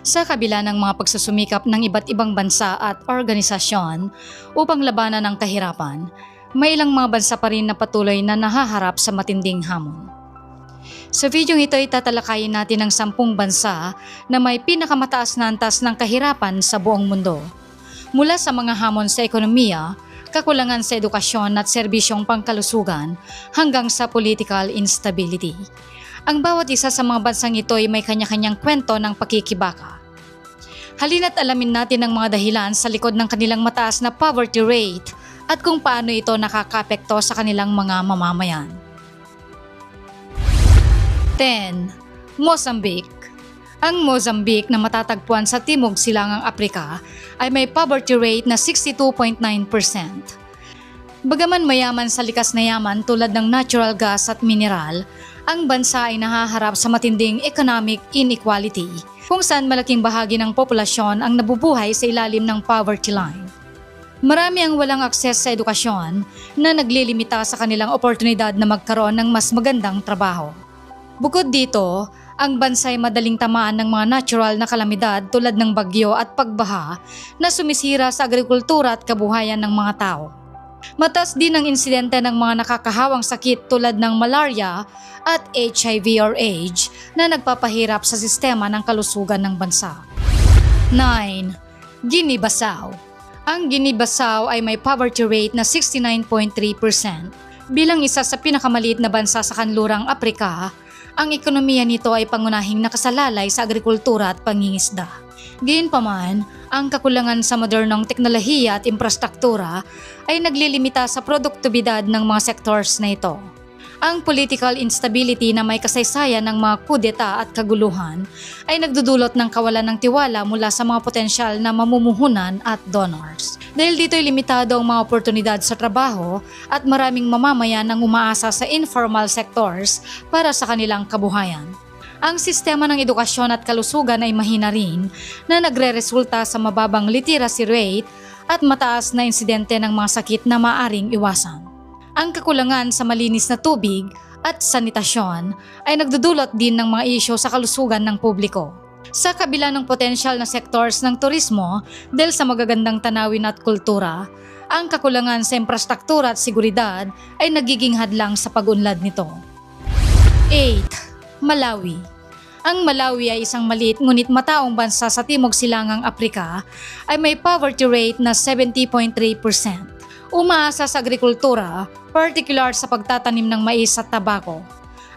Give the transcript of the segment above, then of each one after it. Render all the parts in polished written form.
Sa kabila ng mga pagsusumikap ng iba't ibang bansa at organisasyon upang labanan ang kahirapan, may ilang mga bansa pa rin na patuloy na nahaharap sa matinding hamon. Sa video ito ay tatalakayin natin ang 10 bansa na may pinakamataas na antas ng kahirapan sa buong mundo. Mula sa mga hamon sa ekonomiya, kakulangan sa edukasyon at serbisyong pangkalusugan hanggang sa political instability. Ang bawat isa sa mga bansang ito ay may kanya-kanyang kwento ng pakikibaka. Halina't alamin natin ang mga dahilan sa likod ng kanilang mataas na poverty rate at kung paano ito nakakaapekto sa kanilang mga mamamayan. 10. Mozambique. Ang Mozambique na matatagpuan sa Timog Silangang Aprika ay may poverty rate na 62.9%. Bagaman mayaman sa likas na yaman tulad ng natural gas at mineral, ang bansa ay nahaharap sa matinding economic inequality kung saan malaking bahagi ng populasyon ang nabubuhay sa ilalim ng poverty line. Marami ang walang akses sa edukasyon na naglilimita sa kanilang oportunidad na magkaroon ng mas magandang trabaho. Bukod dito, ang bansa ay madaling tamaan ng mga natural na kalamidad tulad ng bagyo at pagbaha na sumisira sa agrikultura at kabuhayan ng mga tao. Mataas din ang insidente ng mga nakakahawang sakit tulad ng malaria at HIV or AIDS na nagpapahirap sa sistema ng kalusugan ng bansa. 9. Guinea-Bissau. Ang Guinea-Bissau ay may poverty rate na 69.3%. Bilang isa sa pinakamaliit na bansa sa kanlurang Aprika, ang ekonomiya nito ay pangunahing nakasalalay sa agrikultura at pangingisda. Gayunpaman, ang kakulangan sa modernong teknolohiya at infrastruktura ay naglilimita sa produktibidad ng mga sectors na ito. Ang political instability na may kasaysayan ng mga kudeta at kaguluhan ay nagdudulot ng kawalan ng tiwala mula sa mga potensyal na mamumuhunan at donors. Dahil dito ay limitado ang mga oportunidad sa trabaho at maraming mamamayan ang umaasa sa informal sectors para sa kanilang kabuhayan. Ang sistema ng edukasyon at kalusugan ay mahina rin na nagre-resulta sa mababang literacy rate at mataas na insidente ng mga sakit na maaring iwasan. Ang kakulangan sa malinis na tubig at sanitasyon ay nagdudulot din ng mga isyu sa kalusugan ng publiko. Sa kabila ng potensyal na sectors ng turismo dahil sa magagandang tanawin at kultura, ang kakulangan sa infrastruktura at seguridad ay nagiging hadlang sa pag-unlad nito. 8. Malawi. Ang Malawi ay isang maliit ngunit mataong bansa sa Timog Silangang Aprika ay may poverty rate na 70.3%. Umaasa sa agrikultura, particular sa pagtatanim ng mais at tabako.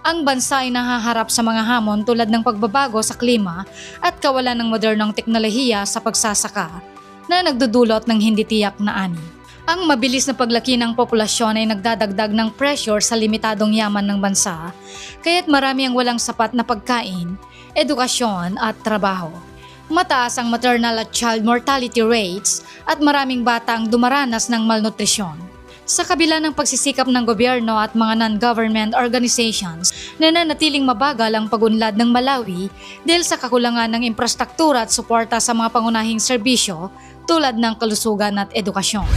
Ang bansa ay nahaharap sa mga hamon tulad ng pagbabago sa klima at kawalan ng modernong teknolohiya sa pagsasaka na nagdudulot ng hindi tiyak na ani. Ang mabilis na paglaki ng populasyon ay nagdadagdag ng pressure sa limitadong yaman ng bansa, kaya't marami ang walang sapat na pagkain, edukasyon at trabaho. Mataas ang maternal at child mortality rates at maraming bata ang dumaranas ng malnutrisyon. Sa kabila ng pagsisikap ng gobyerno at mga non-government organizations, nananatiling mabagal ang pag-unlad ng Malawi dahil sa kakulangan ng infrastruktura at suporta sa mga pangunahing serbisyo tulad ng kalusugan at edukasyon.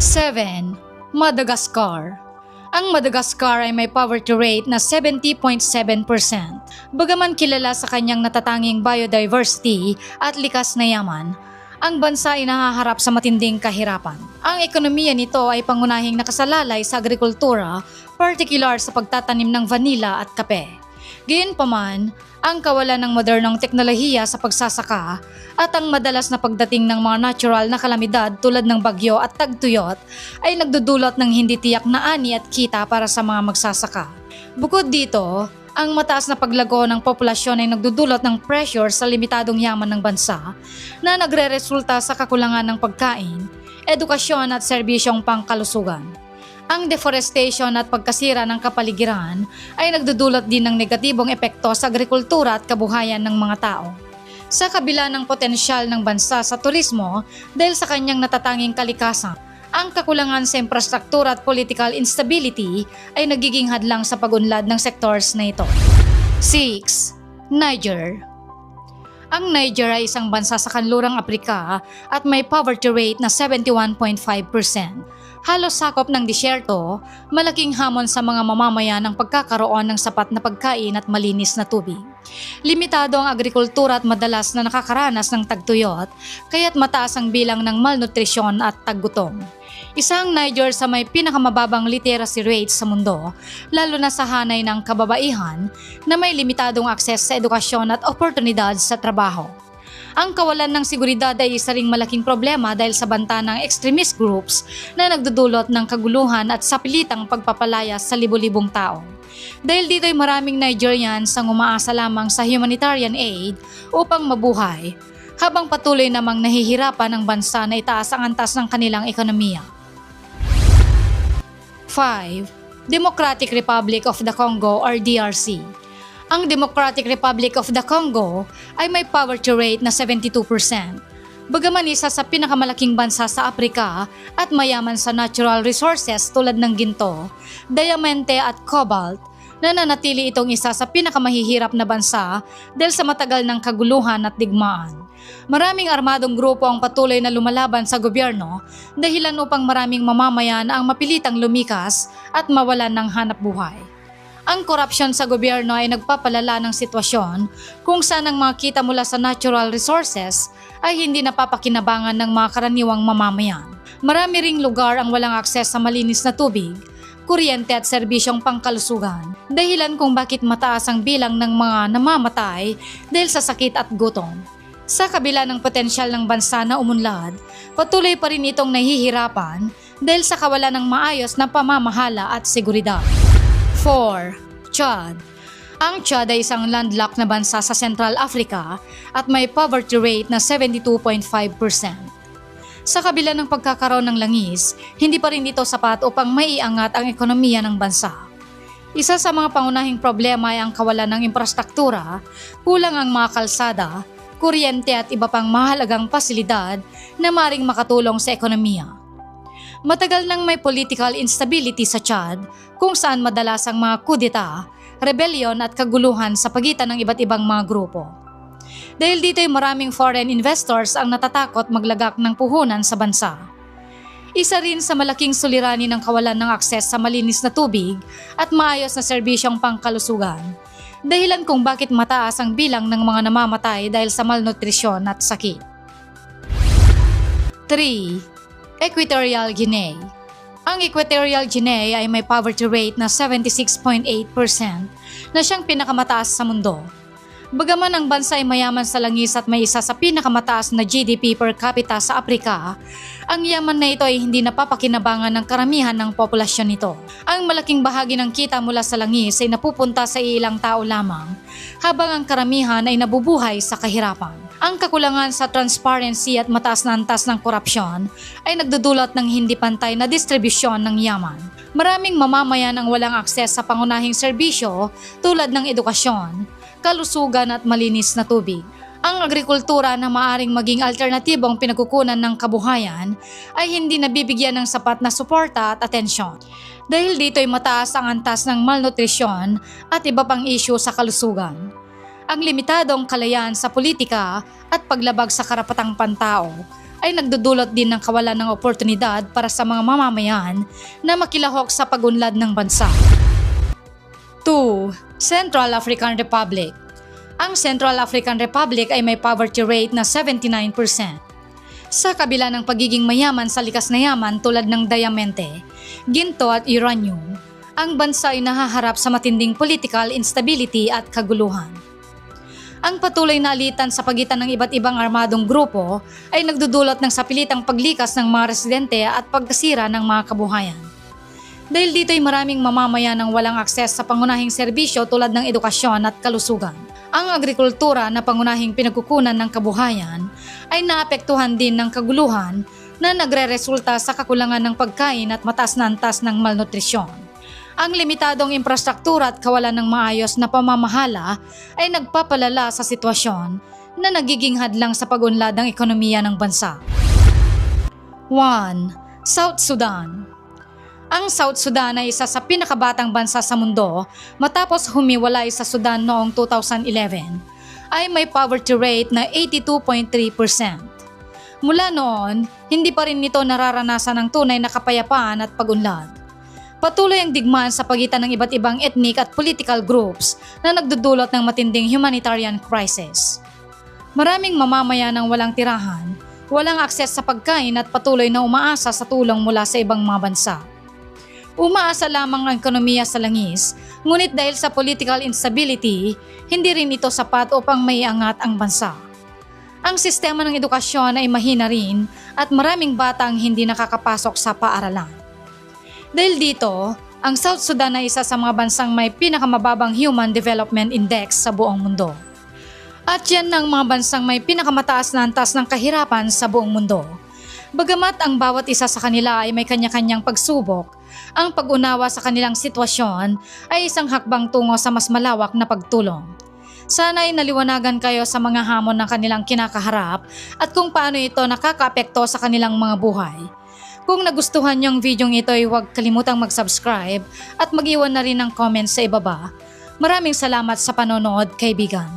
7. Madagascar. Ang Madagascar ay may poverty rate na 70.7%. Bagaman kilala sa kanyang natatanging biodiversity at likas na yaman, ang bansa ay nahaharap sa matinding kahirapan. Ang ekonomiya nito ay pangunahing nakasalalay sa agrikultura, particular sa pagtatanim ng vanilla at kape. Gayunpaman, ang kawalan ng modernong teknolohiya sa pagsasaka at ang madalas na pagdating ng mga natural na kalamidad tulad ng bagyo at tagtuyot ay nagdudulot ng hindi tiyak na ani at kita para sa mga magsasaka. Bukod dito, ang mataas na paglago ng populasyon ay nagdudulot ng pressure sa limitadong yaman ng bansa na nagre-resulta sa kakulangan ng pagkain, edukasyon at serbisyong pangkalusugan. Ang deforestation at pagkasira ng kapaligiran ay nagdudulot din ng negatibong epekto sa agrikultura at kabuhayan ng mga tao. Sa kabila ng potensyal ng bansa sa turismo dahil sa kanyang natatanging kalikasan, ang kakulangan sa infrastruktura at political instability ay nagiging hadlang sa pag-unlad ng sectors na ito. 6. Niger. Ang Niger ay isang bansa sa kanlurang Aprika at may poverty rate na 71.5%. Halos sakop ng disyerto, malaking hamon sa mga mamamayan ang pagkakaroon ng sapat na pagkain at malinis na tubig. Limitado ang agrikultura at madalas na nakakaranas ng tagtuyot, kaya't mataas ang bilang ng malnutrisyon at taggutom. Isa ang Niger sa may pinakamababang literacy rate sa mundo, lalo na sa hanay ng kababaihan na may limitadong akses sa edukasyon at oportunidad sa trabaho. Ang kawalan ng seguridad ay isa ring malaking problema dahil sa banta ng extremist groups na nagdudulot ng kaguluhan at sapilitang pagpapalayas sa libo-libong tao. Dahil dito ay maraming Nigerians ang umaasa lamang sa humanitarian aid upang mabuhay, habang patuloy namang nahihirapan ang bansa na itaas ang antas ng kanilang ekonomiya. 5. Democratic Republic of the Congo or DRC. Ang Democratic Republic of the Congo ay may poverty rate na 72%. Bagaman isa sa pinakamalaking bansa sa Afrika at mayaman sa natural resources tulad ng ginto, diamante at cobalt, nananatili itong isa sa pinakamahihirap na bansa dahil sa matagal ng kaguluhan at digmaan. Maraming armadong grupo ang patuloy na lumalaban sa gobyerno dahilan upang maraming mamamayan ang mapilitang lumikas at mawalan ng hanap buhay. Ang korupsyon sa gobyerno ay nagpapalala ng sitwasyon kung saan ang mga kita mula sa natural resources ay hindi napapakinabangan ng mga karaniwang mamamayan. Marami ring lugar ang walang akses sa malinis na tubig, kuryente at serbisyong pangkalusugan, dahilan kung bakit mataas ang bilang ng mga namamatay dahil sa sakit at gutom. Sa kabila ng potensyal ng bansa na umunlad, patuloy pa rin itong nahihirapan dahil sa kawalan ng maayos na pamamahala at seguridad. 4. Chad. Ang Chad ay isang landlocked na bansa sa Central Africa at may poverty rate na 72.5%. Sa kabila ng pagkakaroon ng langis, hindi pa rin ito sapat upang maiangat ang ekonomiya ng bansa. Isa sa mga pangunahing problema ay ang kawalan ng infrastruktura, kulang ang mga kalsada, kuryente at iba pang mahalagang pasilidad na maring makatulong sa ekonomiya. Matagal nang may political instability sa Chad kung saan madalas ang mga kudeta, rebellion at kaguluhan sa pagitan ng iba't ibang mga grupo. Dahil dito ay maraming foreign investors ang natatakot maglagak ng puhunan sa bansa. Isa rin sa malaking suliranin ng kawalan ng akses sa malinis na tubig at maayos na serbisyong pangkalusugan, dahilan kung bakit mataas ang bilang ng mga namamatay dahil sa malnutrisyon at sakit. 3. Equatorial Guinea. Ang Equatorial Guinea ay may poverty rate na 76.8% na siyang pinakamataas sa mundo. Bagaman ang bansa ay mayaman sa langis at may isa sa pinakamataas na GDP per capita sa Afrika, ang yaman na ito ay hindi napapakinabangan ng karamihan ng populasyon nito. Ang malaking bahagi ng kita mula sa langis ay napupunta sa ilang tao lamang, habang ang karamihan ay nabubuhay sa kahirapan. Ang kakulangan sa transparency at mataas na antas ng korupsyon ay nagdudulot ng hindi pantay na distribusyon ng yaman. Maraming mamamayan ang walang akses sa pangunahing serbisyo tulad ng edukasyon, kalusugan at malinis na tubig. Ang agrikultura na maaring maging alternatibong pinagkukunan ng kabuhayan ay hindi nabibigyan ng sapat na suporta at atensyon. Dahil dito ay mataas ang antas ng malnutrisyon at iba pang isyu sa kalusugan. Ang limitadong kalayaan sa politika at paglabag sa karapatang pantao ay nagdudulot din ng kawalan ng oportunidad para sa mga mamamayan na makilahok sa pagunlad ng bansa. 2. Central African Republic. Ang Central African Republic ay may poverty rate na 79%. Sa kabila ng pagiging mayaman sa likas na yaman tulad ng diamante, ginto at uranium, ang bansa ay nahaharap sa matinding political instability at kaguluhan. Ang patuloy na alitan sa pagitan ng iba't ibang armadong grupo ay nagdudulot ng sapilitang paglikas ng mga residente at pagkasira ng mga kabuhayan. Dahil dito ay maraming mamamayan ang walang akses sa pangunahing serbisyo tulad ng edukasyon at kalusugan. Ang agrikultura na pangunahing pinagkukunan ng kabuhayan ay naapektuhan din ng kaguluhan na nagre-resulta sa kakulangan ng pagkain at mataas na antas ng malnutrisyon. Ang limitadong infrastruktura at kawalan ng maayos na pamamahala ay nagpapalala sa sitwasyon na nagiging hadlang sa pag-unlad ng ekonomiya ng bansa. 1. South Sudan. Ang South Sudan ay isa sa pinakabatang bansa sa mundo matapos humiwalay sa Sudan noong 2011, ay may poverty rate na 82.3%. Mula noon, hindi pa rin nito nararanasan ng tunay na kapayapaan at pag-unlad. Patuloy ang digmaan sa pagitan ng iba't ibang ethnic at political groups na nagdudulot ng matinding humanitarian crisis. Maraming mamamayan ang walang tirahan, walang akses sa pagkain at patuloy na umaasa sa tulong mula sa ibang mga bansa. Umaasa lamang ang ekonomiya sa langis, ngunit dahil sa political instability, hindi rin ito sapat upang maiangat ang bansa. Ang sistema ng edukasyon ay mahina rin at maraming bata ang hindi nakakapasok sa paaralan. Dahil dito, ang South Sudan ay isa sa mga bansang may pinakamababang Human Development Index sa buong mundo. At yan ang mga bansang may pinakamataas na antas ng kahirapan sa buong mundo. Bagamat ang bawat isa sa kanila ay may kanya-kanyang pagsubok, ang pag-unawa sa kanilang sitwasyon ay isang hakbang tungo sa mas malawak na pagtulong. Sana ay naliwanagan kayo sa mga hamon ng kanilang kinakaharap at kung paano ito nakakaapekto sa kanilang mga buhay. Kung nagustuhan niyo ang video ito ay huwag kalimutang mag-subscribe at mag-iwan na rin ng comments sa ibaba. Maraming salamat sa panonood, kaibigan.